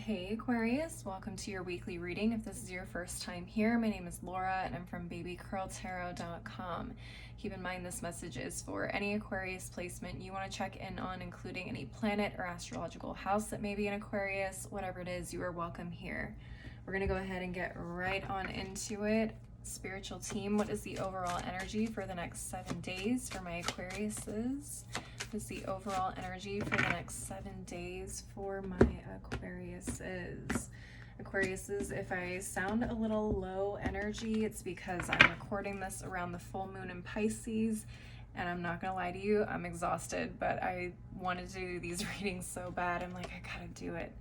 Hey Aquarius, welcome to your weekly reading. If this is your first time here, my name is Laura and I'm from babycurltarot.com. Keep in mind this message is for any Aquarius placement you want to check in on, including any planet or astrological house that may be in Aquarius. Whatever it is, you are welcome here. We're going to go ahead and get right on into it. Spiritual team, what is the overall energy for the next 7 days for my Aquariuses? What is the overall energy for the next 7 days for my Aquariuses? Aquariuses, if I sound a little low energy, it's because I'm recording this around the full moon in Pisces, and I'm not gonna lie to you, I'm exhausted, but I wanted to do these readings so bad. I'm like, I gotta do it.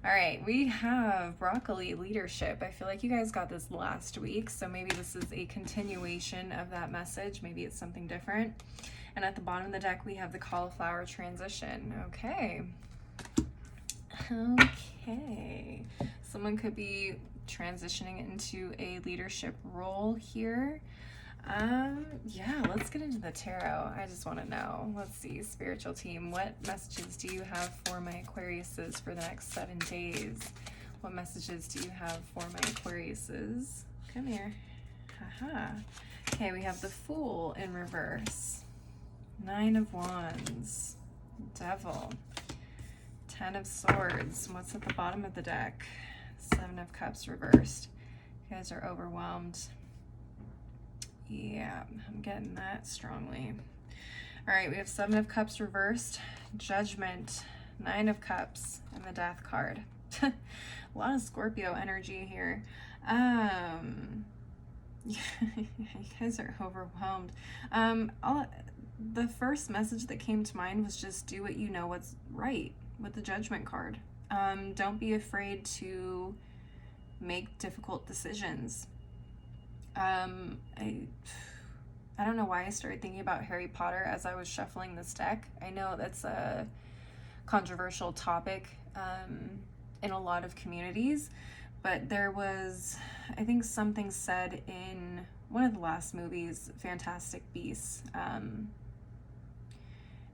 All right, we have broccoli leadership. I feel like you guys got this last week, so maybe this is a continuation of that message. Maybe it's something different. And at the bottom of the deck, we have the cauliflower transition. Okay. Someone could be transitioning into a leadership role here. Yeah, let's get into the tarot. I just want to know. Let's see, spiritual team, what messages do you have for my Aquariuses for the next 7 days? What messages do you have for my Aquariuses? Come here. Haha. Okay, we have the Fool in reverse. 9 of Wands. Devil. 10 of Swords. What's at the bottom of the deck? 7 of Cups reversed. You guys are overwhelmed. Yeah, I'm getting that strongly. All right, we have 7 of Cups reversed, Judgment, 9 of Cups, and the Death card. A lot of Scorpio energy here. You guys are overwhelmed. The first message that came to mind was just do what you know what's right with the Judgment card. Don't be afraid to make difficult decisions. I don't know why I started thinking about Harry Potter as I was shuffling this deck. I know that's a controversial topic in a lot of communities, but there was, I think, something said in one of the last movies, Fantastic Beasts.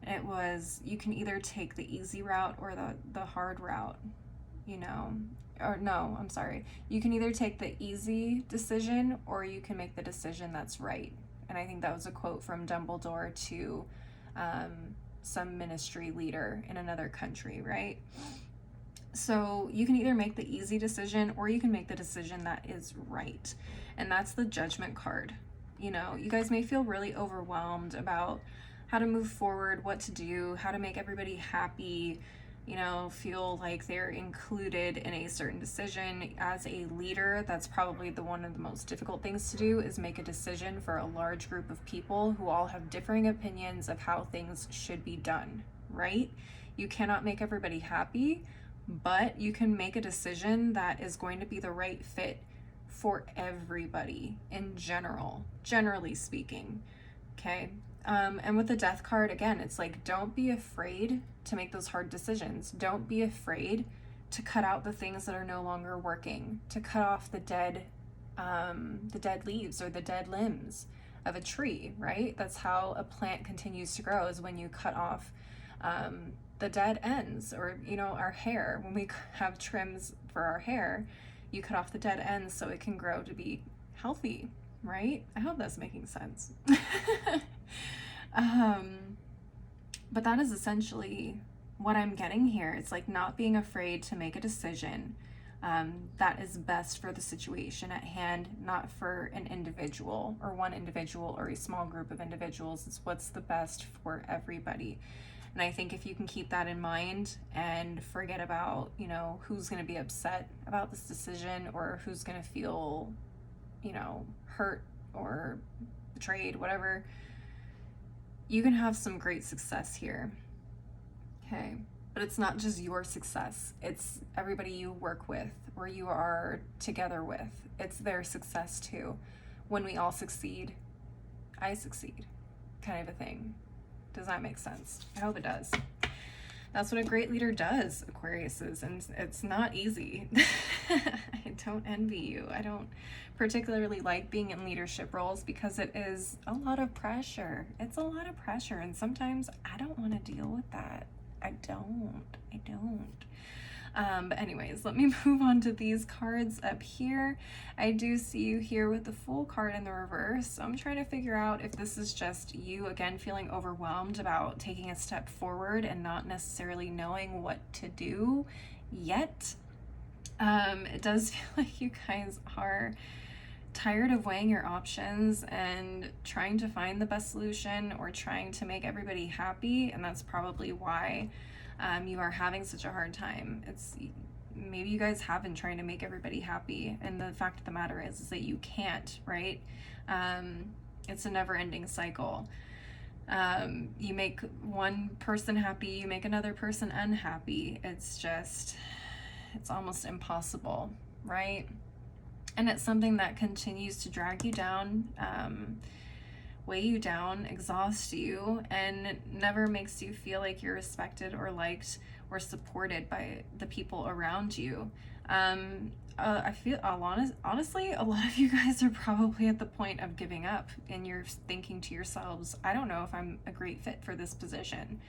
It was, you can either take the easy route or the hard route, you know. Or no, I'm sorry. You can either take the easy decision or you can make the decision that's right. And I think that was a quote from Dumbledore to some ministry leader in another country, right? So you can either make the easy decision or you can make the decision that is right. And that's the Judgment card. You know, you guys may feel really overwhelmed about how to move forward, what to do, how to make everybody happy, you know, feel like they're included in a certain decision. As a leader, that's probably one of the most difficult things to do, is make a decision for a large group of people who all have differing opinions of how things should be done, right? You cannot make everybody happy, but you can make a decision that is going to be the right fit for everybody in general, generally speaking, okay? And with the Death card, again, it's like, don't be afraid to make those hard decisions. Don't be afraid to cut out the things that are no longer working, to cut off the dead leaves or the dead limbs of a tree, right? That's how a plant continues to grow, is when you cut off the dead ends, or, you know, our hair. When we have trims for our hair, you cut off the dead ends so it can grow to be healthy, right? I hope that's making sense. But that is essentially what I'm getting here. It's like not being afraid to make a decision that is best for the situation at hand, not for an individual or one individual or a small group of individuals. It's what's the best for everybody. And I think if you can keep that in mind and forget about, you know, who's going to be upset about this decision or who's going to feel, you know, hurt or betrayed, whatever, you can have some great success here, okay? But it's not just your success, it's everybody you work with or you are together with. It's their success too. When we all succeed, I succeed, kind of a thing. Does that make sense? I hope it does. That's what a great leader does, Aquariuses, and it's not easy. I don't envy you. I don't particularly like being in leadership roles because it is a lot of pressure. It's a lot of pressure, and sometimes I don't want to deal with that. I don't. But anyways, let me move on to these cards up here. I do see you here with the Fool card in the reverse. So I'm trying to figure out if this is just you, again, feeling overwhelmed about taking a step forward and not necessarily knowing what to do yet. It does feel like you guys are tired of weighing your options and trying to find the best solution or trying to make everybody happy, and that's probably why you are having such a hard time. It's maybe you guys have been trying to make everybody happy, and the fact of the matter is that you can't, right? It's a never-ending cycle. You make one person happy, you make another person unhappy. It's almost impossible, right? And it's something that continues to drag you down, weigh you down, exhaust you, and never makes you feel like you're respected or liked or supported by the people around you. I feel, honestly, a lot of you guys are probably at the point of giving up, and you're thinking to yourselves, I don't know if I'm a great fit for this position.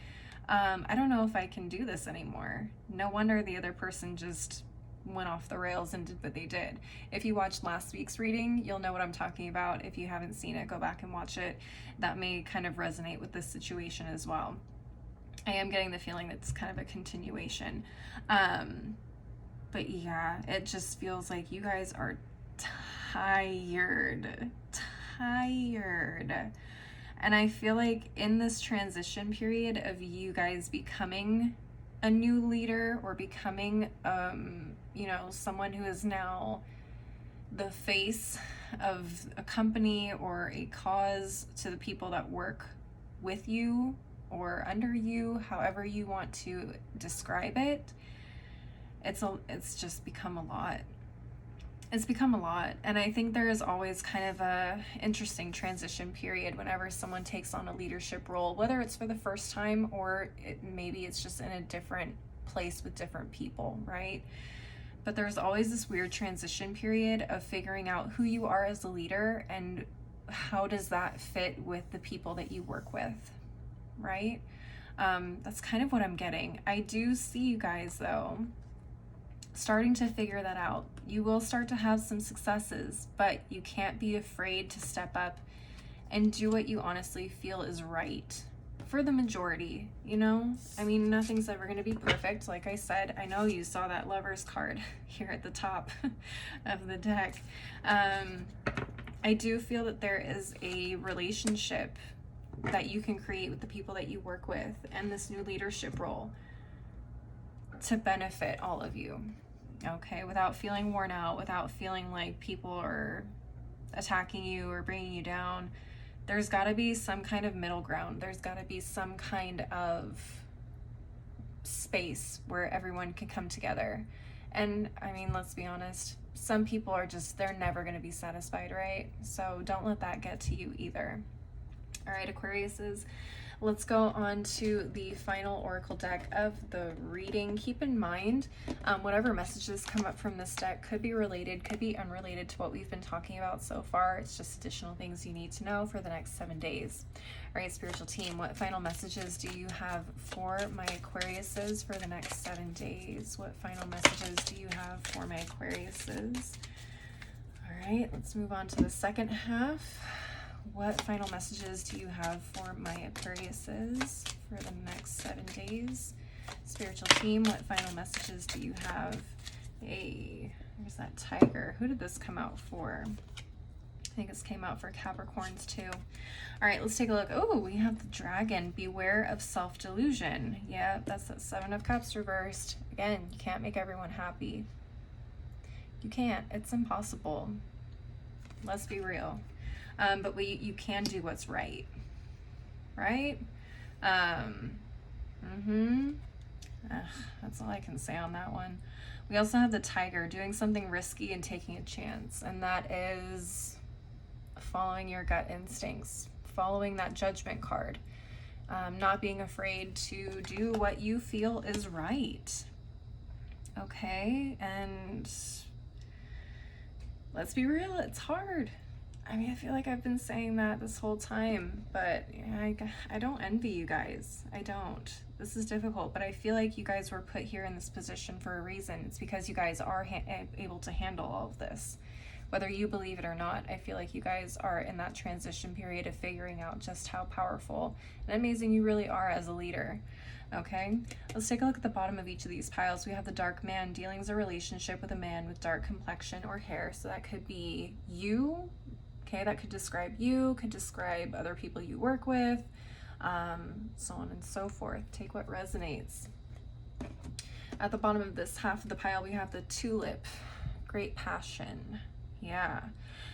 I don't know if I can do this anymore. No wonder the other person just went off the rails and did what they did. If you watched last week's reading, you'll know what I'm talking about. If you haven't seen it, go back and watch it. That may kind of resonate with this situation as well. I am getting the feeling that it's kind of a continuation. But yeah, it just feels like you guys are tired. And I feel like in this transition period of you guys becoming a new leader or becoming, someone who is now the face of a company or a cause to the people that work with you or under you, however you want to describe it, it's just become a lot. It's become a lot, and I think there is always kind of a interesting transition period whenever someone takes on a leadership role, whether it's for the first time or maybe it's just in a different place with different people, right? But there's always this weird transition period of figuring out who you are as a leader and how does that fit with the people that you work with, right? That's kind of what I'm getting. I do see you guys, though, starting to figure that out. You will start to have some successes, but you can't be afraid to step up and do what you honestly feel is right for the majority, I mean, nothing's ever going to be perfect. Like I said, I know you saw that Lover's card here at the top of the deck. I do feel that there is a relationship that you can create with the people that you work with and this new leadership role to benefit all of you, okay? Without feeling worn out, without feeling like people are attacking you or bringing you down. There's got to be some kind of middle ground. There's got to be some kind of space where everyone can come together. And I mean, let's be honest, some people are they're never going to be satisfied, right? So don't let that get to you either. All right, Aquariuses, let's go on to the final oracle deck of the reading. Keep in mind, whatever messages come up from this deck could be related, could be unrelated to what we've been talking about so far. It's just additional things you need to know for the next 7 days. All right, spiritual team, what final messages do you have for my Aquariuses for the next 7 days? What final messages do you have for my Aquariuses? All right, let's move on to the second half. What final messages do you have for my Aquariuses for the next 7 days? Spiritual team, what final messages do you have? Hey, there's that tiger. Who did this come out for? I think this came out for Capricorns too. All right, let's take a look. Oh, we have the dragon. Beware of self-delusion. Yeah, that's that 7 of Cups reversed. Again, you can't make everyone happy. You can't. It's impossible. Let's be real. But you can do what's right, right? That's all I can say on that one. We also have the tiger, doing something risky and taking a chance, and that is following your gut instincts, following that judgment card, not being afraid to do what you feel is right, okay? And let's be real, it's hard. I mean, I feel like I've been saying that this whole time, but I don't envy you guys. I don't. This is difficult, but I feel like you guys were put here in this position for a reason. It's because you guys are able to handle all of this. Whether you believe it or not, I feel like you guys are in that transition period of figuring out just how powerful and amazing you really are as a leader. Okay, let's take a look at the bottom of each of these piles. We have the dark man. Dealings a relationship with a man with dark complexion or hair. So that could be you. Okay, that could describe you, could describe other people you work with, so on and so forth. Take what resonates. At the bottom of this half of the pile, we have the tulip. Great passion. Yeah.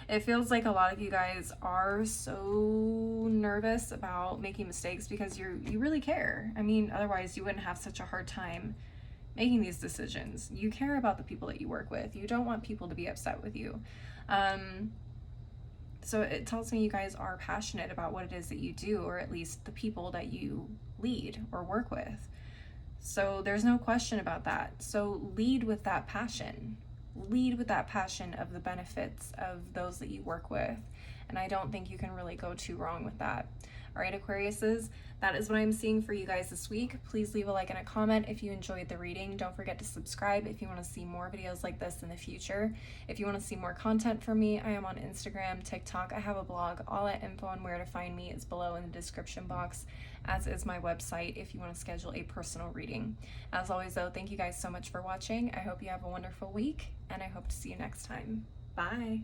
It feels like a lot of you guys are so nervous about making mistakes because you really care. I mean, otherwise you wouldn't have such a hard time making these decisions. You care about the people that you work with. You don't want people to be upset with you. So it tells me you guys are passionate about what it is that you do, or at least the people that you lead or work with. So there's no question about that. So lead with that passion. Lead with that passion of the benefits of those that you work with. And I don't think you can really go too wrong with that. All right, Aquariuses, that is what I'm seeing for you guys this week. Please leave a like and a comment if you enjoyed the reading. Don't forget to subscribe if you want to see more videos like this in the future. If you want to see more content from me, I am on Instagram, TikTok. I have a blog. All that info on where to find me is below in the description box, as is my website if you want to schedule a personal reading. As always, though, thank you guys so much for watching. I hope you have a wonderful week, and I hope to see you next time. Bye.